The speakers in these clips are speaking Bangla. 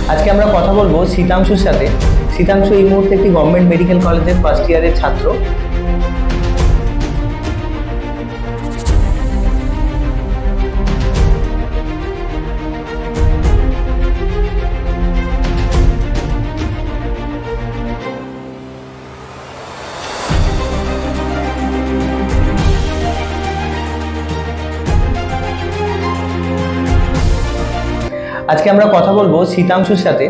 আজকে আমরা কথা বলবো শীতাংশুর সাথে। শীতাংশু এই মুহূর্তে একটি গভর্নমেন্ট মেডিকেল কলেজের ফার্স্ট ইয়ারের ছাত্র। আজকে আমরা কথা বলবো শীতাংশুর সাথে।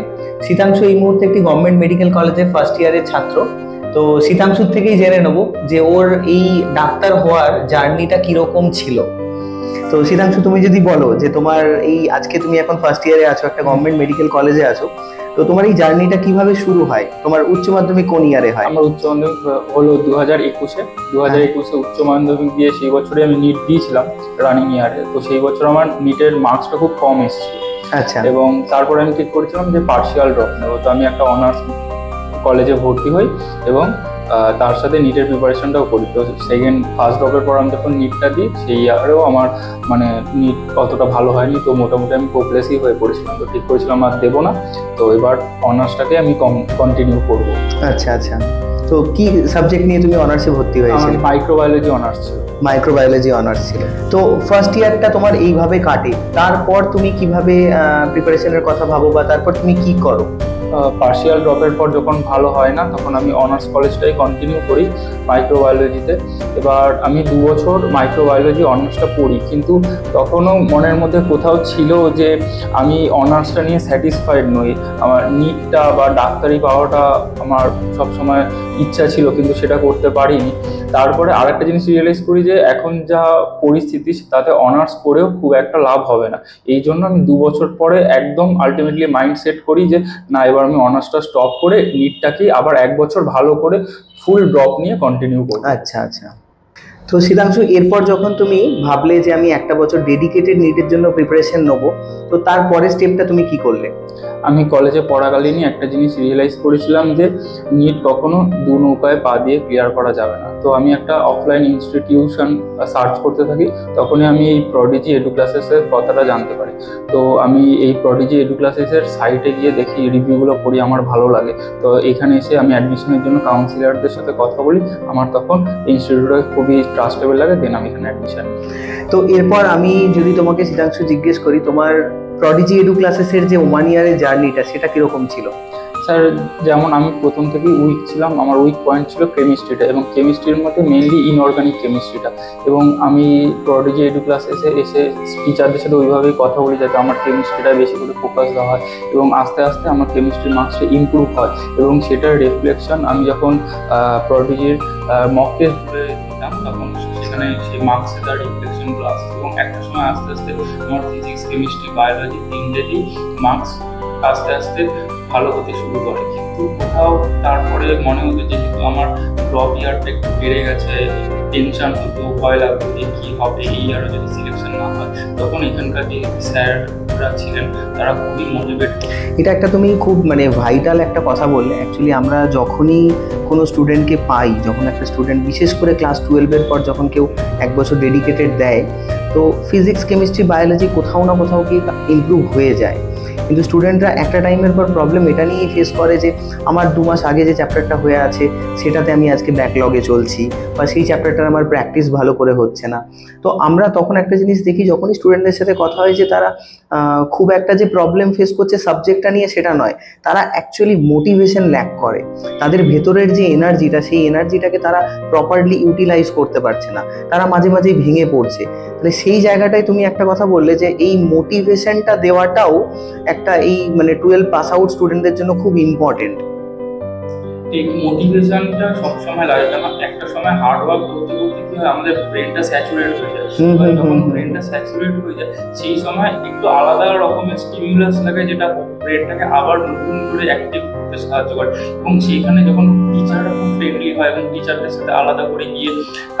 শীতাংশু এই মুহূর্তে একটি গভর্নমেন্ট মেডিকেল কলেজের ফার্স্ট ইয়ারের ছাত্র। তো শীতাংশুর থেকেই জেনে নেব যে ওর এই ডাক্তার হওয়ার জার্নিটা কিরকম ছিল। তো শীতাংশু, তুমি যদি বলো যে তোমার এই আজকে তুমি এখন ফার্স্ট ইয়ারে আছো, একটা গভর্নমেন্ট মেডিকেল কলেজে আছো, তো তোমার এই জার্নিটা কিভাবে শুরু হয়? তোমার উচ্চ মাধ্যমিক কোন ইয়ারে হয়? আমার উচ্চ মাধ্যমিক হলো 2021-এ উচ্চ মাধ্যমিক দিয়ে সেই বছরে আমি নিট দিয়েছিলাম রানিং ইয়ারে। তো সেই বছর আমার নিটের মার্কসটা খুব কম এসেছিল। আচ্ছা। এবং তারপরে আমি ঠিক করেছিলাম যে পার্সিয়াল ড্রপ নেবো। তো আমি একটা অনার্স কলেজে ভর্তি হই এবং তার সাথে নিটের প্রিপারেশনটাও করি। তো ফার্স্ট ড্রপের পর আমি যখন নিটটা দিই সেই ইয়ারেও আমার মানে নিট অতটা ভালো হয়নি। তো মোটামুটি আমি হোপলেসই হয়ে পড়েছিলাম। তো ঠিক করেছিলাম আর দেবো না, তো এবার অনার্সটাকে আমি কন্টিনিউ করবো। আচ্ছা আচ্ছা। তো কি সাবজেক্ট নিয়ে তুমি অনার্সে ভর্তি হয়েছিলে? মাইক্রোবায়োলজি অনার্স ছিল। মাইক্রোবায়োলজি অনার্স ছিল। তো ফার্স্ট ইয়ারটা তোমার এইভাবে কাটে, তারপর তুমি কিভাবে প্রিপারেশনের কথা ভাবো বা তারপর তুমি কি করো? পার্সিয়াল ড্রপের পর যখন ভালো হয় না, তখন আমি অনার্স কলেজটাই কন্টিনিউ করি মাইক্রোবায়োলজিতে। এবার আমি 2 বছর মাইক্রোবায়োলজি অনার্সটা পড়ি, কিন্তু তখনও মনের মধ্যে কোথাও ছিল যে আমি অনার্সটা নিয়ে স্যাটিসফাইড নই। আমার নিটটা বা ডাক্তারি পাওয়াটা আমার সবসময় ইচ্ছা ছিল, কিন্তু সেটা করতে পারিনি। তারপরে আরেকটা জিনিস রিয়েলাইজ করি যে এখন যা পরিস্থিতি তাতে অনার্স করেও খুব একটা লাভ হবে না। এই জন্য আমি 2 বছর পরে একদম আলটিমেটলি মাইন্ড সেট করি যে না, এবার আমি অনার্সটা স্টপ করে নিটটাকে আবার 1 বছর ভালো করে ফুল ড্রপ নিয়ে কন্টিনিউ করব। আচ্ছা আচ্ছা। তো শীতাংশু, এরপর যখন তুমি ভাবলে যে আমি 1টা বছর ডেডিকেটেড নিটের জন্য প্রিপারেশন নেবো, তো তারপরের স্টেপটা তুমি কি করলে? আমি কলেজে পড়াকালীনই একটা জিনিস রিয়েলাইজ করেছিলাম যে নিট কখনো দু নৌকায় পা দিয়ে ক্লিয়ার করা যাবে না। তো আমি একটা অফলাইন ইনস্টিটিউশন সার্চ করতে থাকি। তখনই আমি এই প্রডিজি এডু ক্লাসেসের কথাটা জানতে পারি। তো আমি এই প্রডিজি এডু ক্লাসেসের সাইটে গিয়ে দেখি, রিভিউগুলো পড়ি, আমার ভালো লাগে। তো এখানে এসে আমি অ্যাডমিশনের জন্য কাউন্সিলরদের সাথে কথা বলি। আমার তখন ইনস্টিটিউটটা খুবই ট্রাস্টেবল লাগে, দেন আমি এখানে অ্যাডমিশন। তো এরপর আমি যদি তোমাকে শীতাংশু জিজ্ঞেস করি, তোমার প্রডিজি এডু ক্লাসেসের যে 1 ইয়ারের জার্নিটা সেটা কিরকম ছিল? স্যার, যেমন আমি প্রথম থেকেই উইক ছিলাম, আমার উইক পয়েন্ট ছিল কেমিস্ট্রিটা, এবং কেমিস্ট্রির মধ্যে মেনলি ইনঅর্গানিক কেমিস্ট্রিটা। এবং আমি প্রডিজি এডু ক্লাসেসে এসে টিচারদের সাথে ওইভাবেই কথা বলি যাতে আমার কেমিস্ট্রিটা বেশি করে ফোকাস দেওয়া হয়, এবং আস্তে আস্তে আমার কেমিস্ট্রির মার্কসটা ইমপ্রুভ হয়। এবং সেটার রিফ্লেকশন আমি যখন প্রডিজির মক টেস্ট দিতাম, তখন সেখানে সেই মার্কসে তার রিফ্লেকশনগুলো আসছে। এবং একটা সময় আস্তে আস্তে আমার ফিজিক্স, কেমিস্ট্রি, বায়োলজি তিনটেতেই মার্কস আস্তে আস্তে ভালো হতে শুরু করে। কিন্তু কোথাও তারপরে মনে হতো যেহেতু আমার ড্রপ ইয়ারটা একটু বেড়ে গেছে, টেনশন হতো, ভয় লাগতো যে কী হবে এই ইয়ারও যদি সিলেকশন না হয়। তখন এখানকার যে স্যাররা ছিলেন তারা খুবই মোটিভেট। এটা একটা তুমি খুব ভাইটাল একটা কথা বললে। অ্যাকচুয়ালি আমরা যখনই কোনো স্টুডেন্টকে পাই, যখন একটা স্টুডেন্ট বিশেষ করে ক্লাস 12-এর পর যখন কেউ 1 বছর ডেডিকেটেড দেয়, তো ফিজিক্স, কেমিস্ট্রি, বায়োলজি কোথাও না কোথাও কি ইমপ্রুভ হয়ে যায়। কিন্তু স্টুডেন্টরা একটা টাইমের পর প্রবলেম এটা নিয়েই ফেস করে যে আমার 2 মাস আগে যে চ্যাপ্টারটা হয়ে আছে সেটাতে আমি আজকে ব্যাকলগে চলছি, বা সেই চ্যাপ্টারটার আমার প্র্যাকটিস ভালো করে হচ্ছে না। তো আমরা তখন একটা জিনিস দেখি, যখনই স্টুডেন্টদের সাথে কথা হয়, যে তারা খুব একটা যে প্রবলেম ফেস করছে সাবজেক্টটা নিয়ে সেটা নয়, তারা অ্যাকচুয়ালি মোটিভেশন ল্যাক করে। তাদের ভেতরের যে এনার্জিটা, সেই এনার্জিটাকে তারা প্রপারলি ইউটিলাইজ করতে পারছে না, তারা মাঝে মাঝেই ভেঙে পড়ছে। তাহলে সেই জায়গাটায় তুমি একটা কথা বললে যে এই মোটিভেশনটা দেওয়াটাও একটা এই 12 পাস আউট স্টুডেন্টদের জন্য খুব ইম্পর্টেন্ট। এই মোটিভেশনটা সবসময় লাগে, কারণ একটা সময় হার্ড ওয়ার্ক করতে করতে কি হয়, আমাদের ব্রেনটা স্যাচুরেট হয়ে যায়। যখন ব্রেনটা স্যাচুরেট হয়ে যায় সেই সময় একটু আলাদা রকমের স্টিমুলাস লাগে, যেটা ব্রেনটাকে আবার নতুন করে অ্যাক্টিভ করতে সাহায্য করে। এবং সেইখানে যখন টিচাররা খুব ফ্রেন্ডলি হয় এবং টিচারদের সাথে আলাদা করে গিয়ে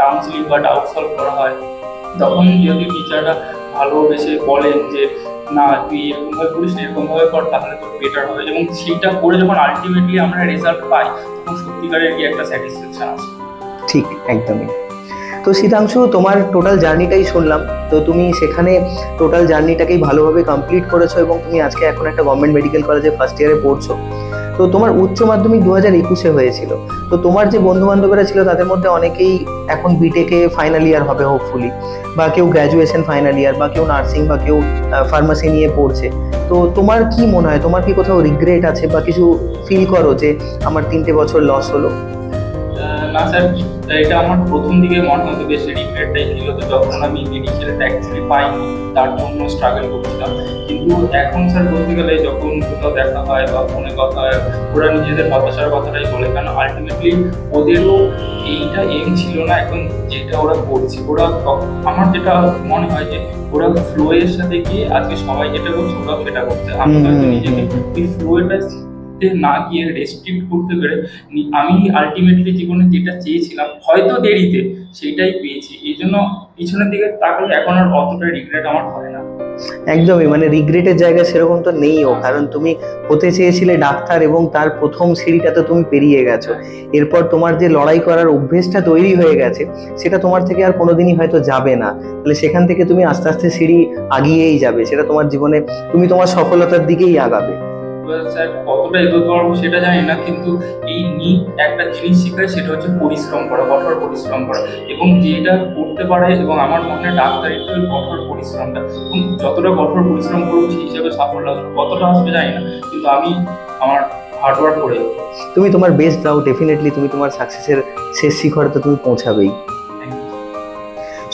কাউন্সিলিং বা ডাউট সলভ করা হয়, তখন যদি টিচাররা ভালোবেসে বলেন যে না তুই এরকমভাবে করিস না, এরকমভাবে কর, তাহলে তোর বেটার হবে। এবং সেইটা করে যখন আলটিমেটলি আমরা রেজাল্ট পাই, তখন সত্যিকারের কি একটা স্যাটিসফ্যাকশন আছে। ঠিক, একদমই। তো শীতাংশু, তোমার টোটাল জার্নিটাই শুনলাম। তো তুমি সেখানে টোটাল জার্নিটাকেই ভালোভাবে কমপ্লিট করেছো এবং তুমি আজকে এখন একটা গভর্নমেন্ট মেডিকেল কলেজে ফার্স্ট ইয়ারে পড়ছো। তো তোমার উচ্চ মাধ্যমিক 2021-এ হয়েছিল। তো তোমার যে বন্ধু বান্ধবরা ছিল তাদের মধ্যে অনেকেই এখন বিটেকে ফাইনাল ইয়ার হবে হোপফুলি, বা কেউ গ্র্যাজুয়েশন ফাইনাল ইয়ার, বা কেউ নার্সিং, বা কেউ ফার্মাসি নিয়ে পড়ছে। তো তোমার কি মনে হয়, তোমার কি কোথাও রিগ্রেট আছে বা কিছু ফিল করো যে আমার 3টে বছর লস হলো? না স্যার, এটা আমার প্রথম দিকে মনে হতো বেশ রিগ্রেটটাই ছিল, তো যখন আমি মেডিকেলটা অ্যাকচুয়ালি পাইনি তার জন্য স্ট্রাগল করছিলাম। কিন্তু এখন স্যার বলতে গেলে যখন কোথাও দেখা হয় বা ফোনে কথা হয়, ওরা নিজেদের হতাশার কথাটাই বলে, কারণ আলটিমেটলি ওদেরও এইটা এম ছিল না এখন যেটা ওরা করছে। ওরা আমার যেটা মনে হয় যে ওরা ফ্লো এর সাথে গিয়ে আজকে সবাই যেটা করছে ওরাও সেটা করছে। আমি হয়তো নিজেকে ওই ফ্লোটা না গিয়ে রেস্ট্রিক্ট করতে পেরে আমি আলটিমেটলি জীবনে যেটা চেয়েছিলাম হয়তো দেরিতে সেইটাই পেয়েছি। এই জন্য পিছনের দিকে তাকালে এখন আর অতটা রিগ্রেট আমার হয় না। একদমই, মানে রিগ্রেটের জায়গা সেরকম তো নেইও, কারণ তুমি হতে চেয়েছিলে ডাক্তার এবং তার প্রথম সিঁড়িটা তো তুমি পেরিয়ে গেছো। এরপর তোমার যে লড়াই করার অভ্যেসটা তৈরি হয়ে গেছে সেটা তোমার থেকে আর কোনোদিনই হয়তো যাবে না। তাহলে সেখান থেকে তুমি আস্তে আস্তে সিঁড়ি আগিয়েই যাবে, সেটা তোমার জীবনে তুমি তোমার সফলতার দিকেই আগাবে। স্যার কতটা এগোতে পারবো সেটা জানি না, কিন্তু এই নিট একটা জিনিস শেখায়, সেটা হচ্ছে পরিশ্রম করা, কঠোর পরিশ্রম করা। এবং যেটা করতে পারে, এবং আমার মনে হয় ডাক্তার একটু কঠোর পরিশ্রমটা, যতটা কঠোর পরিশ্রম করবো সেই হিসাবে সাফল্য আসবে, কতটা আসবে জানি না, কিন্তু আমি আমার হার্ডওয়ার্ক করে তুমি তোমার বেস্ট দাও, ডেফিনেটলি তুমি তোমার সাকসেসের শেষ শিখরে তো তুমি পৌঁছাবেই।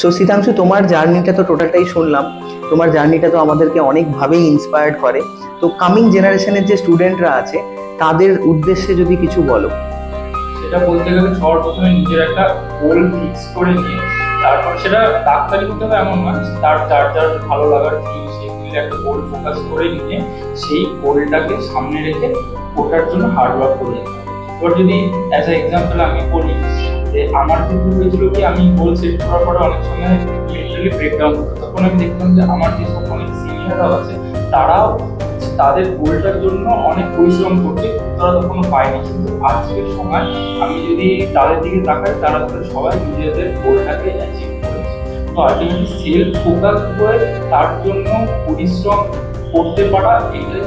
সো শীতাংশু, তোমার জার্নিটা তো টোটালটাই শুনলাম। তোমার জার্নিটা তো আমাদেরকে অনেকভাবেই ইন্সপায়ার্ড করে। তো কামিং জেনারেশনের যে স্টুডেন্টরা আছে তাদের উদ্দেশ্যে যদি কিছু বলো। সেটা বলতে গেলে সবার প্রথমে নিজের একটা গোল ফিক্স করে নিয়ে, তারপর সেটা ডাক্তারি হতে হবে এমন নয়, তার যার যার ভালো লাগার ফিল্ড সেই ফিল্ডে একটা গোল ফোকাস করে নিয়ে সেই গোলটাকে সামনে রেখে ওটার জন্য হার্ডওয়ার্ক করে যেতে হবে। এবার যদি অ্যাজ এ এক্সাম্পল আমি বলি যে আমার কিন্তু হয়েছিল কি, আমি গোল সেট করার পরে অনেক সময় লিটারালি ব্রেকডাউন হতো। তখন আমি দেখলাম যে আমার যেসব অনেক সিনিয়ররাও আছে তারাও তাদের গোলটার জন্য অনেক পরিশ্রম করছে, তারা তখনও পায়নি। কিন্তু আজকের সময় আমি যদি তাদের দিকে তাকাই, তারা সবাই নিজেদের গোলটাকে অ্যাচিভ করেছে। তো আলটিমেটলি সেলফ ফোকাস হয়ে তার জন্য পরিশ্রম করতে পারা, এইটাই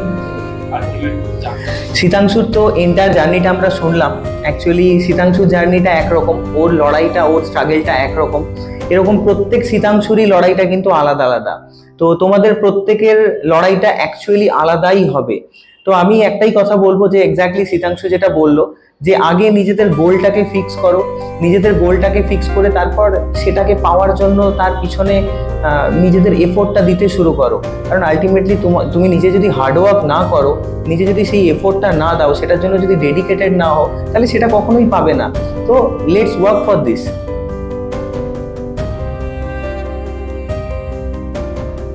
শীতাংশুর তো এন্টায়ার জার্নিটা আমরা শুনলাম। অ্যাকচুয়ালি শীতাংশুর জার্নিটা একরকম, ওর লড়াইটা, ওর স্ট্রাগলটা একরকম। এরকম প্রত্যেক শীতাংশুরই লড়াইটা কিন্তু আলাদা আলাদা। তো তোমাদের প্রত্যেকের লড়াইটা অ্যাকচুয়ালি আলাদাই হবে। তো আমি একটাই কথা বলবো যে এক্স্যাক্টলি শীতাংশু যেটা বললো, যে আগে নিজেদের গোলটাকে ফিক্স করো, নিজেদের গোলটাকে ফিক্স করে তারপর সেটাকে পাওয়ার জন্য তার পিছনে নিজেদের এফোর্টটা দিতে শুরু করো। কারণ আলটিমেটলি তুমি নিজে যদি হার্ডওয়ার্ক না করো, নিজে যদি সেই এফোর্টটা না দাও, সেটার জন্য যদি ডেডিকেটেড না হও, তাহলে সেটা কখনোই পাবে না। তো লেটস ওয়ার্ক ফর দিস।